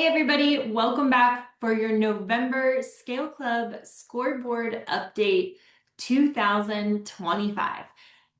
Hey everybody, welcome back for your November Scale Club Scoreboard Update 2025.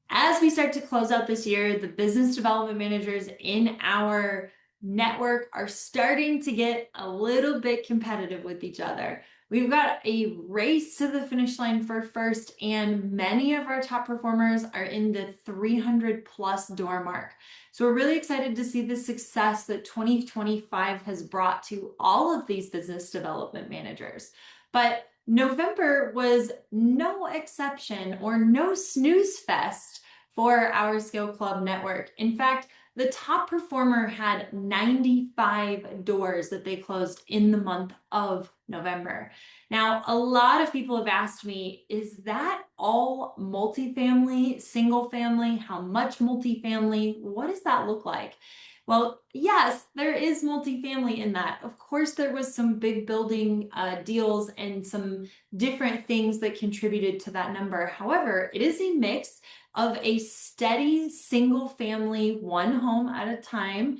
As we start to close out this year, the business development managers in our network are starting to get a little bit competitive with each other. We've got a race to the finish line for first, and many of our top performers are in the 300 plus door mark. So we're really excited to see the success that 2025 has brought to all of these business development managers. But November was no exception or no snooze fest for our Scale Club network. In fact, the top performer had 95 doors that they closed in the month of November. Now, a lot of people have asked me, is that all multifamily, single family? How much multifamily? What does that look like? Well, yes, there is multifamily in that. Of course, there was some big building deals and some different things that contributed to that number. However, it is a mix of a steady single family, one home at a time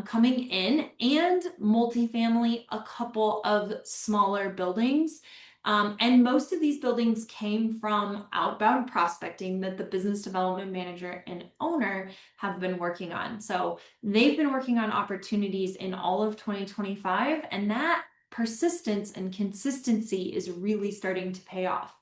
coming in, and multifamily, a couple of smaller buildings. And most of these buildings came from outbound prospecting that the business development manager and owner have been working on. So they've been working on opportunities in all of 2025, and that persistence and consistency is really starting to pay off.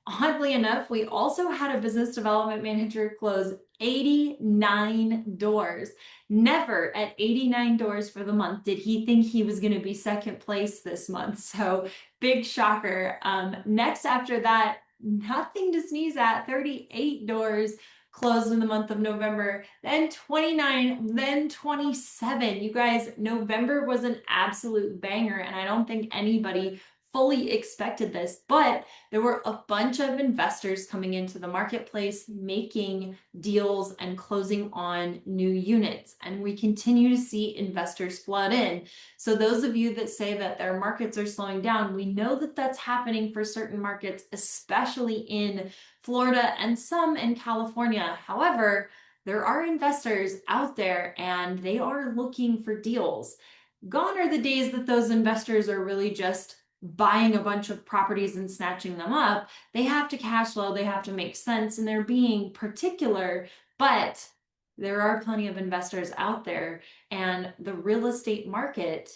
Oddly enough, we also had a business development manager close 89 doors. Never at 89 doors for the month did he think he was going to be second place this month. So big shocker. Next after that, nothing to sneeze at, 38 doors closed in the month of November, then 29, then 27. You guys, November was an absolute banger, and I don't think anybody fully expected this, but there were a bunch of investors coming into the marketplace, making deals and closing on new units. And we continue to see investors flood in. So those of you that say that their markets are slowing down, we know that that's happening for certain markets, especially in Florida and some in California. However, there are investors out there and they are looking for deals. Gone are the days that those investors are really just buying a bunch of properties and snatching them up. They have to cash flow, they have to make sense, and they're being particular, but there are plenty of investors out there, and the real estate market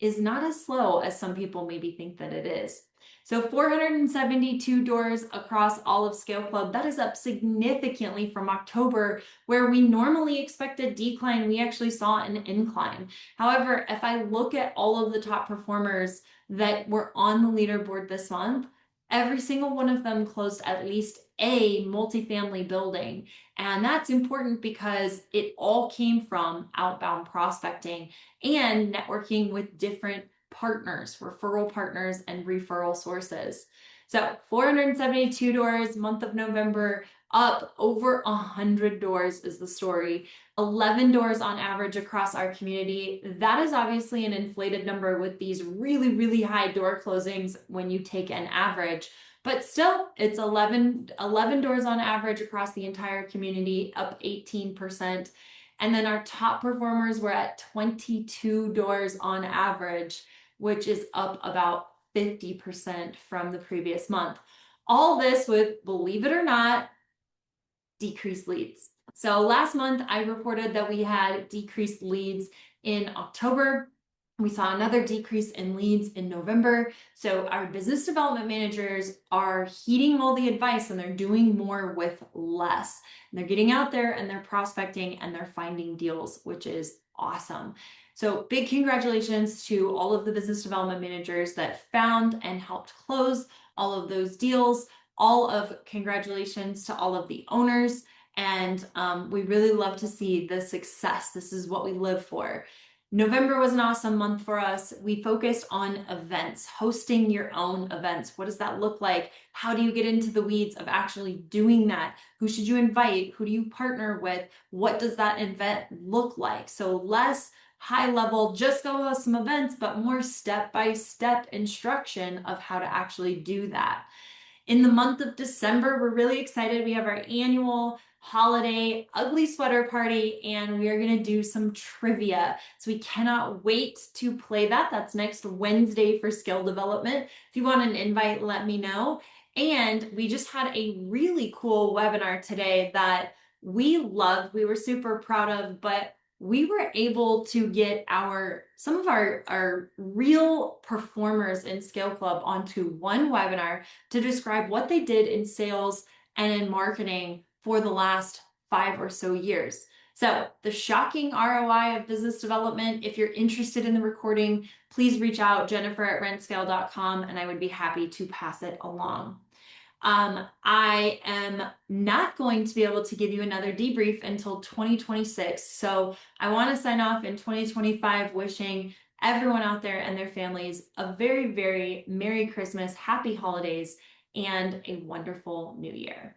is not as slow as some people maybe think that it is. So 472 doors across all of Scale Club. That is up significantly from October, where we normally expect a decline. We actually saw an incline. However, if I look at all of the top performers that were on the leaderboard this month, every single one of them closed at least a multifamily building. And that's important because it all came from outbound prospecting and networking with different partners, referral partners, and referral sources. So 472 doors, month of November, up over 100 doors is the story. 11 doors on average across our community. That is obviously an inflated number with these really, really high door closings when you take an average. But still, it's 11 doors on average across the entire community, up 18%. And then our top performers were at 22 doors on average, which is up about 50% from the previous month. All this with, believe it or not, decreased leads. So last month I reported that we had decreased leads in October. We saw another decrease in leads in November. So our business development managers are heeding all the advice and they're doing more with less. And they're getting out there and they're prospecting and they're finding deals, which is awesome. So big congratulations to all of the business development managers that found and helped close all of those deals. All of congratulations to all of the owners. And we really love to see the success. This is what we live for. November was an awesome month for us. We focused on events, hosting your own events. What does that look like? How do you get into the weeds of actually doing that? Who should you invite? Who do you partner with? What does that event look like? So less high level, just go host some events, but more step-by-step instruction of how to actually do that. In the month of December, we're really excited. We have our annual holiday ugly sweater party, and we are going to do some trivia. So we cannot wait to play that. That's next Wednesday for skill development. If you want an invite, let me know. And we just had a really cool webinar today that we loved, we were super proud of, but we were able to get some of our real performers in Scale Club onto one webinar to describe what they did in sales and in marketing for the last 5 or so years. So the shocking ROI of business development. If you're interested in the recording, please reach out, Jennifer@rentscale.com, and I would be happy to pass it along. I am not going to be able to give you another debrief until 2026. So I want to sign off in 2025 wishing everyone out there and their families a very, very Merry Christmas, Happy Holidays, and a wonderful New Year.